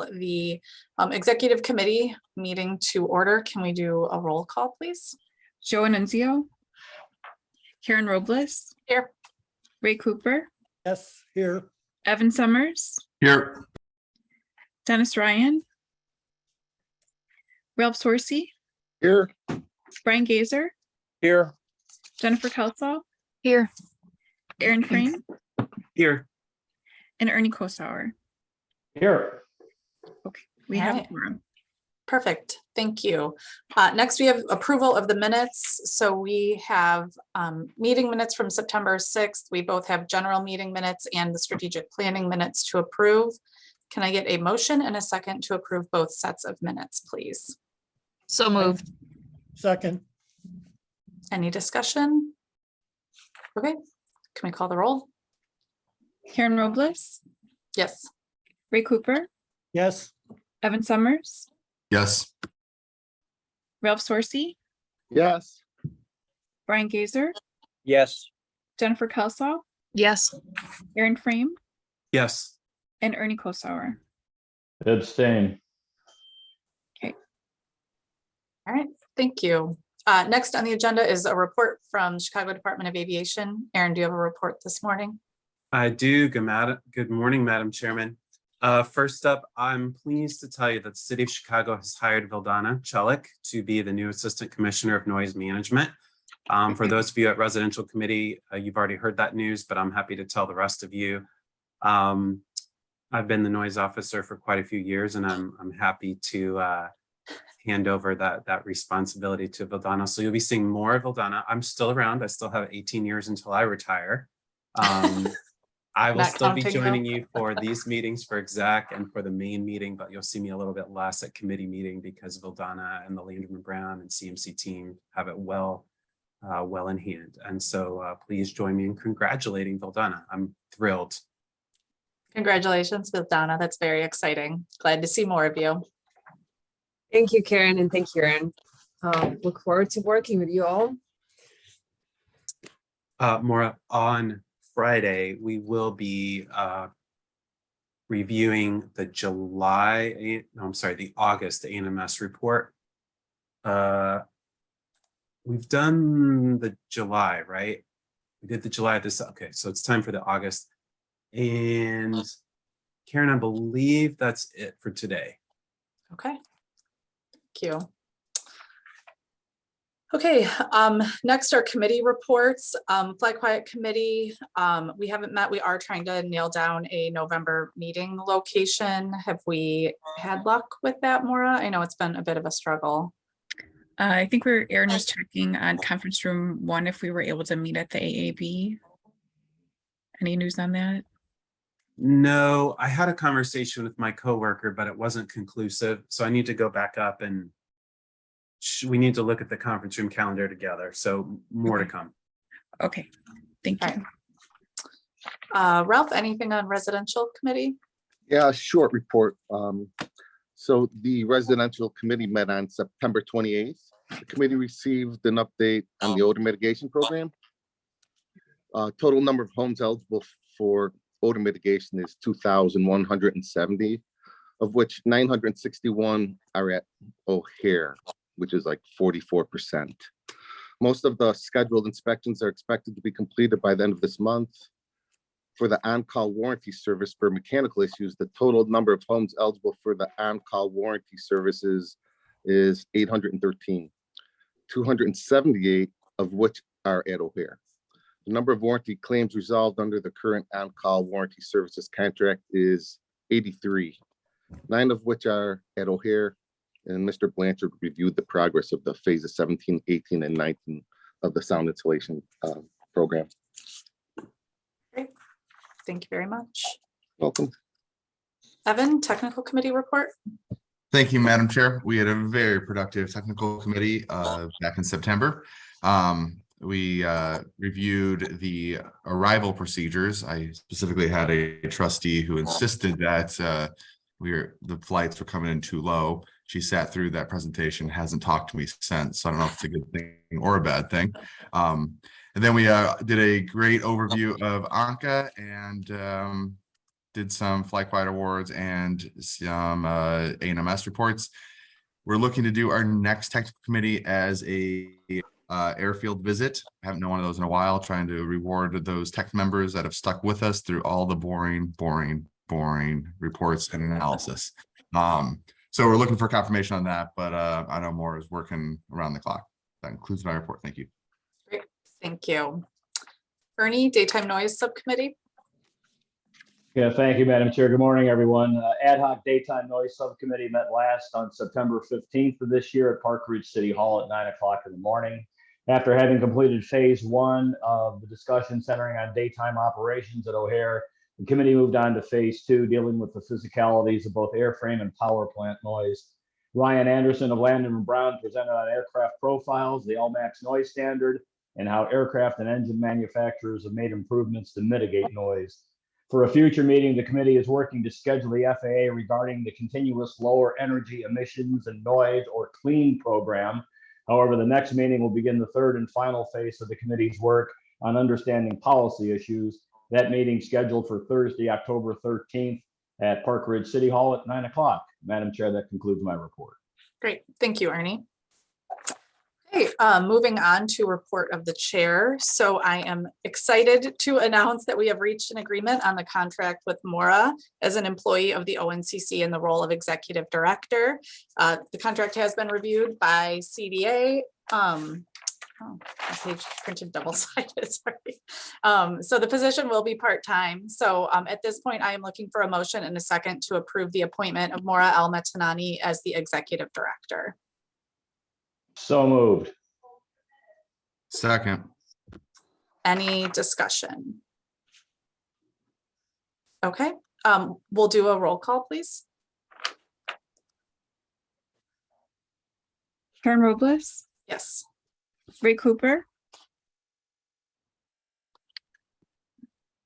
the executive committee meeting to order. Can we do a roll call, please? Joe Annunzio, Karen Robles, Here. Ray Cooper, Yes, here. Evan Summers, Here. Dennis Ryan, Ralph Sorsey, Here. Brian Gazer, Here. Jennifer Kelsall, Here. Aaron Frame, Here. and Ernie Kosauer. Here. We All have right. a quorum. Perfect. Thank you. Next, we have approval of the minutes. So we have meeting minutes from September 6th. We both have general meeting minutes and the strategic planning minutes to approve. Can I get a motion and a second to approve both sets of minutes, please? So moved. Second. Any discussion? Okay, can we call the roll? Karen Robles, Yes. Ray Cooper, Yes. Evan Summers, Yes. Ralph Sorsey, Yes. Brian Gazer, Yes. Jennifer Kelsall, Yes. Aaron Frame, Yes. and Ernie Kosauer. Abstain. All right, thank you. Next on the agenda is a report from Chicago Department of Aviation. Aaron, do you have a report this morning? I do. Good morning, Madam Chairman. First up, I'm pleased to tell you that the City of Chicago has hired Vildana Chelik to be the new Assistant Commissioner of Noise Management. For those of you at Residential Committee, you've already heard that news, but I'm happy to tell the rest of you. I've been the noise officer for quite a few years, and I'm happy to hand over that responsibility to Vildana. So you'll be seeing more of Vildana. I'm still around. I still have 18 years until I retire. I will Not still be counting, joining though. you for these meetings for exec and for the main meeting, but you'll see me a little bit less at committee meeting because Vildana and the Landerman Brown and CMC team have it well in hand. And so please join me in congratulating Vildana. I'm thrilled. Congratulations, Vildana. That's very exciting. Glad to see more of you. Thank you, Karen, and thank you, Aaron. Look forward to working with you all. Maura, on Friday, we will be reviewing the August ANMS report. We've done the July, right? We did the July this, okay, so it's time for the August. And Karen, I believe that's it for today. Okay. Thank you. Okay, next are committee reports. Flag Quiet Committee, we haven't met. We are trying to nail down a November meeting location. Have we had luck with that, Maura? I know it's been a bit of a struggle. I think Aaron was checking on conference room 1 if we were able to meet at the AAB. Any news on that? No, I had a conversation with my coworker, but it wasn't conclusive. So I need to go back up and we need to look at the conference room calendar together. So more to come. Okay, thank you. Ralph, anything on Residential Committee? Yeah, a short report. So the residential committee met on September 28th. The committee received an update on the odor mitigation program. Total number of homes eligible for odor mitigation is 2,170, of which 961 are at O'Hare, which is like 44%. Most of the scheduled inspections are expected to be completed by the end of this month. For the on-call warranty service for mechanical issues, the total number of homes eligible for the on-call warranty services is 813, 278 of which are at O'Hare. The number of warranty claims resolved under the current on-call warranty services contract is 83, 9 of which are at O'Hare, and Mr. Blanchard reviewed the progress of the phases 17, 18, and 19 of the sound insulation program. Great. Thank you very much. Welcome. Evan, Technical Committee report. Thank you, Madam Chair. We had a very productive technical committee back in September. We reviewed the arrival procedures. I specifically had a trustee who insisted that the flights were coming in too low. She sat through that presentation, hasn't talked to me since. So I don't know if it's a good thing or a bad thing. And then we did a great overview of ANCA and did some Fly Quiet Awards and some A&MS reports. We're looking to do our next technical committee as a airfield visit. I haven't done one of those in a while, trying to reward those tech members that have stuck with us through all the boring reports and analysis. So we're looking for confirmation on that, but I know more is working around the clock. That includes my report. Thank you. Great, thank you. Ernie, Daytime Noise Subcommittee. Yeah, thank you, Madam Chair. Good morning, everyone. Ad hoc Daytime Noise Subcommittee met last on September 15th of this year at Park Ridge City Hall at 9 o'clock in the morning. After having completed phase 1 of the discussion centering on daytime operations at O'Hare, the committee moved on to phase 2, dealing with the physicalities of both airframe and power plant noise. Ryan Anderson of Landon & Brown presented on aircraft profiles, the LMAX noise standard, and how aircraft and engine manufacturers have made improvements to mitigate noise. For a future meeting, the committee is working to schedule the FAA regarding the continuous lower energy emissions and noise, or CLEAN program. However, the next meeting will begin the third and final phase of the committee's work on understanding policy issues. That meeting scheduled for Thursday, October 13th at Park Ridge City Hall at 9 o'clock. Madam Chair, that concludes my report. Great, thank you, Ernie. Okay, moving on to report of the chair. So I am excited to announce that we have reached an agreement on the contract with Maura as an employee of the ONCC in the role of executive director. The contract has been reviewed by CDA. Oh, my page printed double-sided, sorry. So the position will be part-time. So at this point, I am looking for a motion and a second to approve the appointment of Maura El-Metanani as the executive director. So moved. Second. Any discussion? Okay, we'll do a roll call, please. Karen Robles, Yes. Ray Cooper,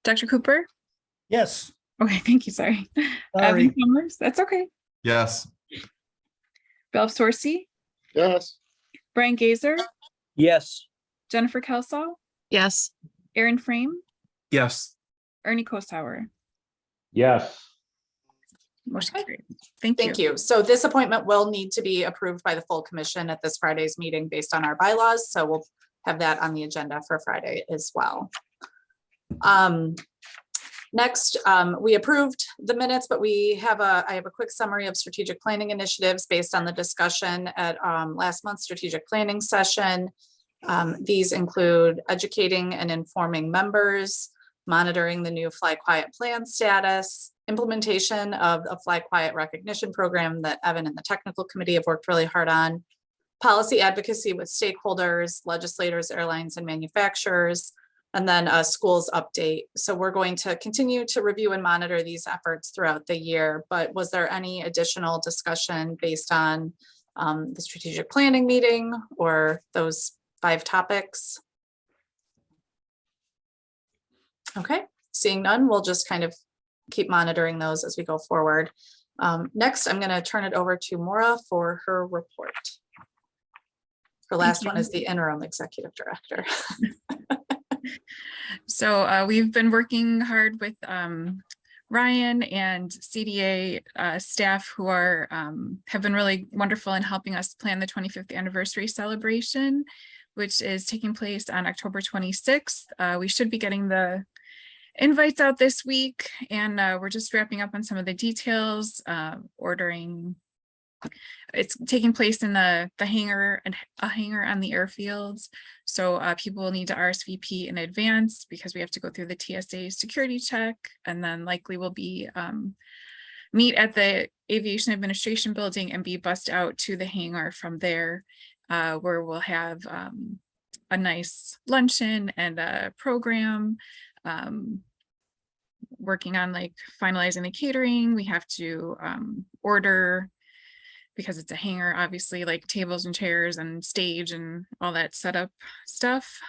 Dr. Cooper. Yes. Okay, thank you. Sorry. Sorry. Evan Summers, that's okay. Yes. Belf Sorcy, Yes. Brian Gazer, Yes. Jennifer Kelsall, Yes. Aaron Frame, Yes. Ernie Kosauer. Yes. Motion Okay. carried. Thank you. Thank you. So this appointment will need to be approved by the full commission at this Friday's meeting based on our bylaws. So we'll have that on the agenda for Friday as well. Next, we approved the minutes, but I have a quick summary of strategic planning initiatives based on the discussion at last month's strategic planning session. These include educating and informing members, monitoring the new Fly Quiet plan status, implementation of a Fly Quiet recognition program that Evan and the technical committee have worked really hard on, policy advocacy with stakeholders, legislators, airlines, and manufacturers, and then a schools update. So we're going to continue to review and monitor these efforts throughout the year, but was there any additional discussion based on the strategic planning meeting or those 5 topics? Okay, seeing none, we'll just kind of keep monitoring those as we go forward. Next, I'm going to turn it over to Maura for her report. Her last one is the interim executive director. So we've been working hard with Ryan and CDA staff who are have been really wonderful in helping us plan the 25th anniversary celebration, which is taking place on October 26th. We should be getting the invites out this week, and we're just wrapping up on some of the details, ordering. It's taking place in the hangar, and a hangar on the airfields. So people will need to RSVP in advance because we have to go through the TSA security check, and then likely will be meet at the Aviation Administration building and be bussed out to the hangar from there, where we'll have a nice luncheon and a program. Working on like finalizing the catering. We have to order, because it's a hangar, obviously, like tables and chairs and stage and all that setup stuff.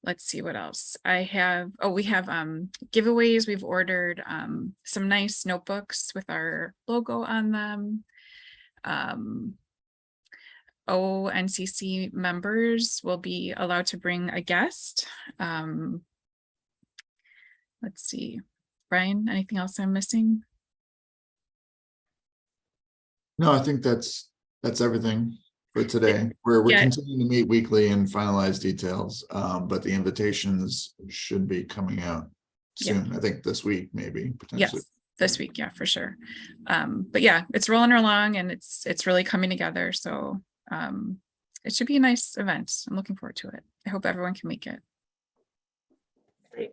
Let's see what else I have. Oh, we have giveaways. We've ordered some nice notebooks with our logo on them. ONCC members will be allowed to bring a guest. Let's see. Brian, anything else I'm missing? No, I think that's everything for today. We're Yeah. continuing to meet weekly and finalize details, but the invitations should be coming out soon. I think this week, maybe potentially. Yes, this week, yeah, for sure. But yeah, it's rolling along and it's really coming together. So it should be a nice event. I'm looking forward to it. I hope everyone can make it. Great.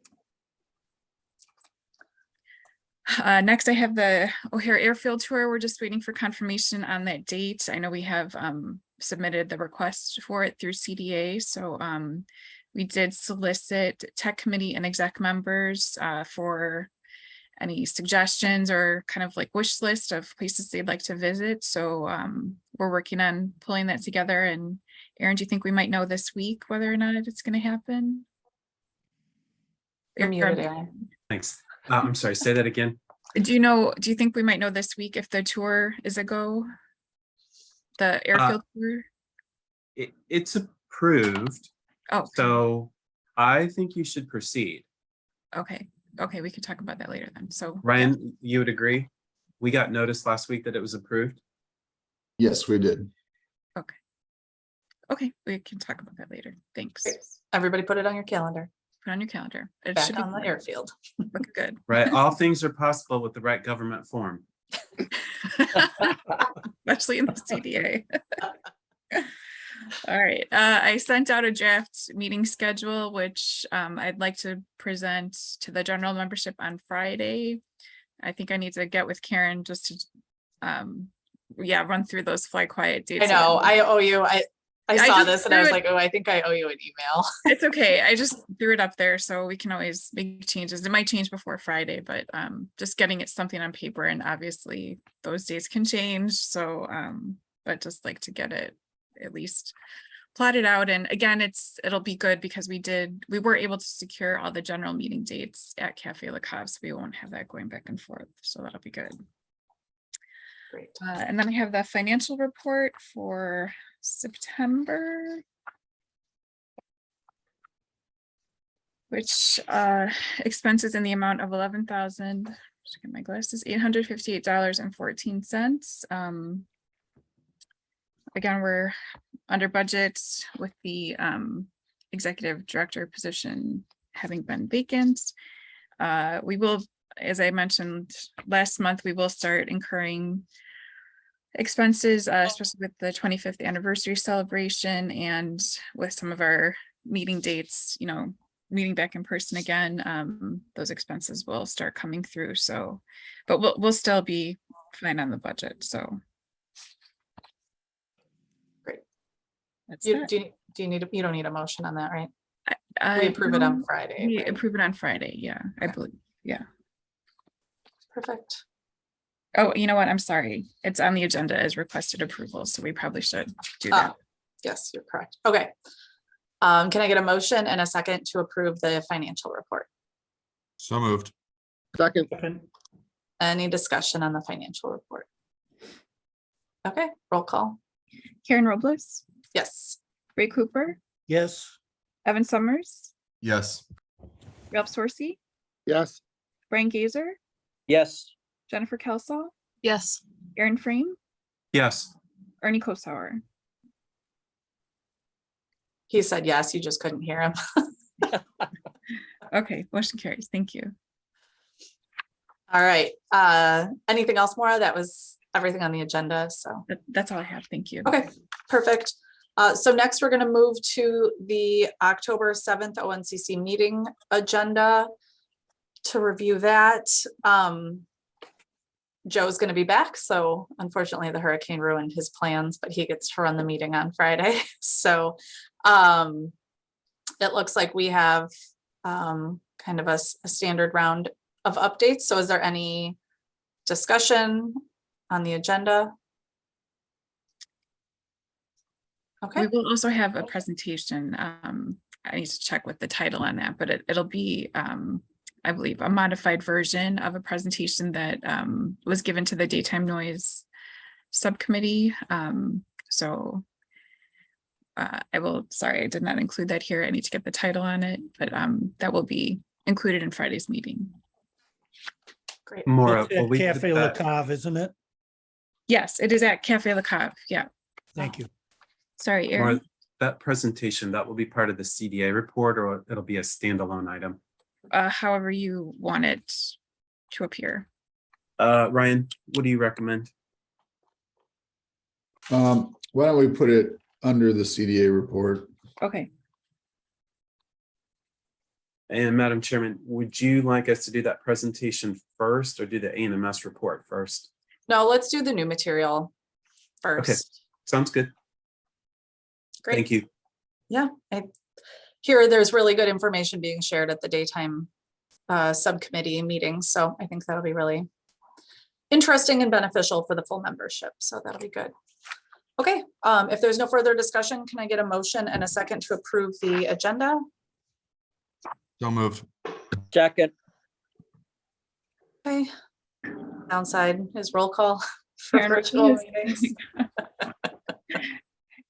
Next, I have the O'Hare Airfield Tour. We're just waiting for confirmation on that date. I know we have submitted the request for it through CDA. So we did solicit tech committee and exec members for any suggestions or kind of like wish list of places they'd like to visit. So we're working on pulling that together. And Aaron, do you think we might know this week whether or not it's going to happen? You're muted, Aaron. Thanks. I'm sorry, say that again. Do you think we might know this week if the tour is a go? The airfield tour? It's approved, Oh, so I think you should proceed. okay. Okay, we could talk about that later then. So Ryan, you would agree? We got notice last week that it was approved. Yes, we did. okay, we can talk about that later. Thanks. Great. Everybody put it on your calendar. Put on your calendar. It Back should be on the airfield. look good. Right, all things are possible with the right government form. Especially in the CDA. All right, I sent out a draft meeting schedule, which I'd like to present to the general membership on Friday. I think I need to get with Karen just to, run through those fly quiet dates. I know, I owe you, I saw just this and I threw was it- like, oh, I think I owe you an email. It's okay. I just threw it up there so we can always make changes. It might change before Friday, but just getting it something on paper, and obviously those dates can change. So but just like to get it at least plotted out. And again, it'll be good because we were able to secure all the general meeting dates at Cafe La Cave, so we won't have that going back and forth. So that'll be good. Great. And then I have the financial report for September, which expenses in the amount of just get my glasses, $858.14. Again, we're under budget with the executive director position having been vacant. We will, as I mentioned last month, we will start incurring expenses, especially with the 25th anniversary celebration and with some of our meeting dates, meeting back in person again. Those expenses will start coming through. So, but we'll still be fine on the budget. So. Great. That's You, that. do you need, you don't need a motion on that, right? I We approve it on know Friday. We right? approve it on Friday. Yeah, I Okay. believe. Yeah. Perfect. Oh, you know what? I'm sorry. It's on the agenda as requested approval. So we probably should do that. Yes, you're correct. Okay. Can I get a motion and a second to approve the financial report? So moved. Second, Any discussion on the financial report? Okay, roll call. Karen Robles, Yes. Ray Cooper, Yes. Evan Summers, Yes. Ralph Sorsey, yes, Brian Gazer, Yes. Jennifer Kelsall, Yes. Aaron Frame, Yes, Ernie Kosauer. He said yes, you just couldn't hear him. Okay, motion carries. Thank you. All right. Anything else, Maura? That was everything on the agenda, so. That's all I have. Thank you. Okay, perfect. So next we're going to move to the October 7th ONCC meeting agenda to review that. Joe's going to be back, so unfortunately the hurricane ruined his plans, but he gets to run the meeting on Friday. So it looks like we have kind of a standard round of updates. So is there any discussion on the agenda? Okay. We will also have a presentation. I need to check with the title on that, but it'll be, I believe, a modified version of a presentation that was given to the daytime noise subcommittee. Sorry, I did not include that here. I need to get the title on it, but that will be included in Friday's meeting. Great. Maura, It's will at we put Cafe La that- Cave, isn't it? Yes, it is at Cafe La Cave. Yeah. Thank you. Sorry, Maura, Aaron. that presentation, that will be part of the CDA report, or it'll be a standalone item? However you want it to appear. Ryan, what do you recommend? Why don't we put it under the CDA report? Okay. And Madam Chairman, would you like us to do that presentation first or do the ANMS report first? No, let's do the new material first. Sounds good. Great. Thank you. Yeah, there's really good information being shared at the daytime subcommittee meetings. So I think that'll be really interesting and beneficial for the full membership. So that'll be good. Okay, if there's no further discussion, can I get a motion and a second to approve the agenda? So moved. Second. Okay. Downside is roll call for Karen virtual Robles. meetings.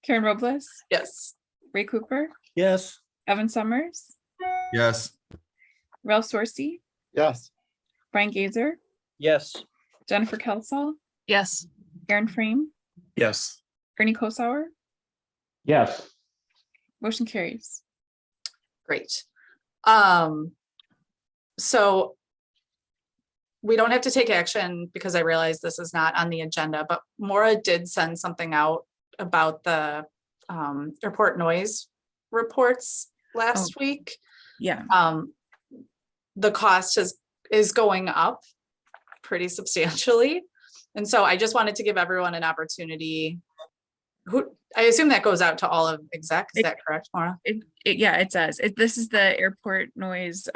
Karen Robles, Yes. Ray Cooper, Yes. Evan Summers, Yes. Ralph Sorsey, Yes. Brian Gazer, Yes. Jennifer Kelsall, Yes. Aaron Frame, Yes. Ernie Kosauer. Yes. Motion carries. Great. So we don't have to take action because I realize this is not on the agenda, but Maura did send something out about the airport noise reports last week. Yeah. The cost is going up pretty substantially. And so I just wanted to give everyone an opportunity. I assume that goes out to all of exec, is that correct, Maura? Yeah, it does. This is the airport noise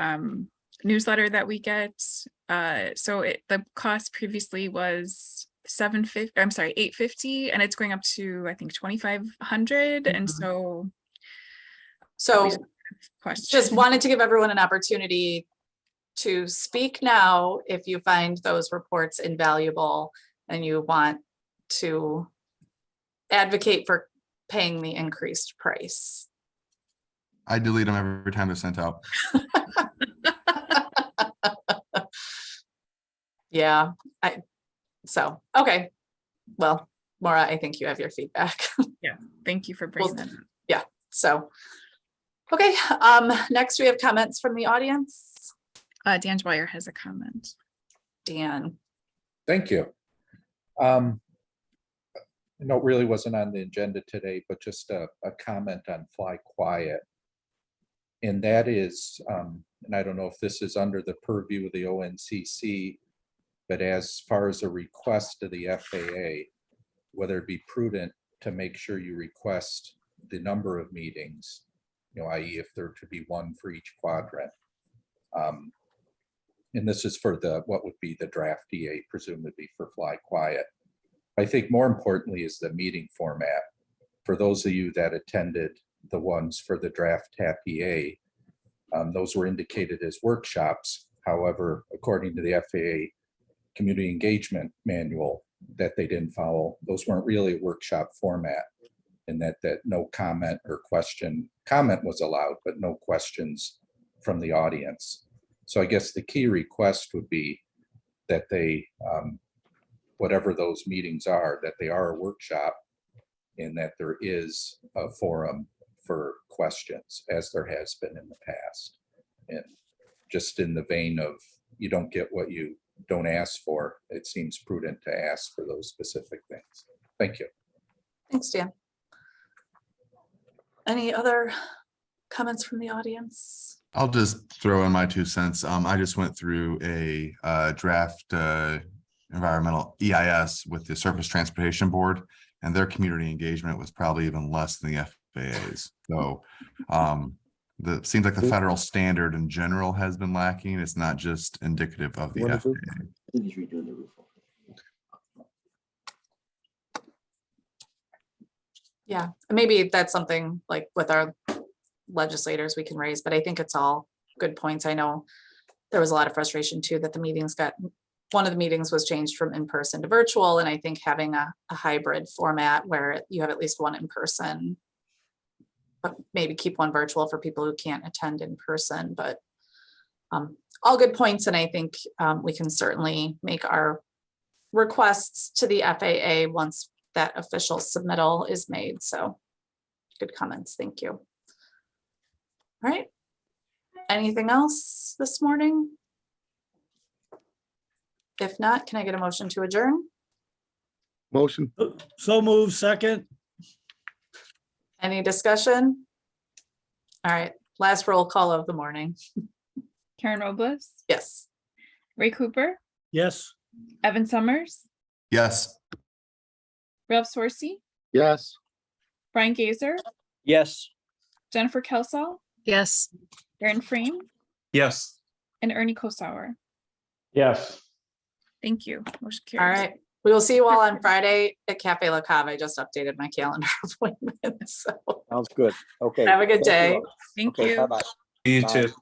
newsletter that we get. So the cost previously was $850, and it's going up to, I think, $2,500. And so Just wanted to give everyone an opportunity to speak now if you find those reports invaluable and you want to advocate for paying the increased price. I delete them every time they're sent out. Yeah, okay. Well, Maura, I think you have your feedback. Yeah, thank you for bringing that up. So, okay, next we have comments from the audience. Dan Dwyer has a comment. Dan. Thank you. No, it really wasn't on the agenda today, but just a comment on Fly Quiet. And that is, and I don't know if this is under the purview of the ONCC, but as far as a request to the FAA, whether it be prudent to make sure you request the number of meetings, i.e. if there to be one for each quadrant. And this is for what would be the draft DA, presumably for Fly Quiet. I think more importantly is the meeting format. For those of you that attended the ones for the draft TAP EA, those were indicated as workshops. However, according to the FAA community engagement manual that they didn't follow, those weren't really a workshop format, and that no comment or comment was allowed, but no questions from the audience. So I guess the key request would be that they, whatever those meetings are, that they are a workshop and that there is a forum for questions, as there has been in the past. And just in the vein of you don't get what you don't ask for, it seems prudent to ask for those specific things. Thank you. Thanks, Dan. Any other comments from the audience? I'll just throw in my 2 cents. I just went through a draft environmental EIS with the Surface Transportation Board, and their community engagement was probably even less than the FAA's. So seems like the federal standard in general has been lacking. It's not just indicative of the FAA. Yeah, maybe that's something like with our legislators we can raise, but I think it's all good points. I know there was a lot of frustration too that the meetings one of the meetings was changed from in-person to virtual, and I think having a hybrid format where you have at least one in person, but maybe keep one virtual for people who can't attend in person, but all good points, and I think we can certainly make our requests to the FAA once that official submittal is made. So good comments. Thank you. All right. Anything else this morning? If not, can I get a motion to adjourn? Motion. So move second. Any discussion? All right, last roll call of the morning. Karen Robles, Yes. Ray Cooper, Yes. Evan Summers, Yes. Ralph Sorsey, Yes. Brian Gazer, Yes. Jennifer Kelsall, Yes. Aaron Frame, Yes. and Ernie Kosauer. Yes. Thank you. Motion All carries. right. We will see you all on Friday at Cafe La Cave. I just updated my calendar appointment. So Sounds good. Okay. have a good Thank you day. all. Thank Okay, you. bye-bye. You Bye. too.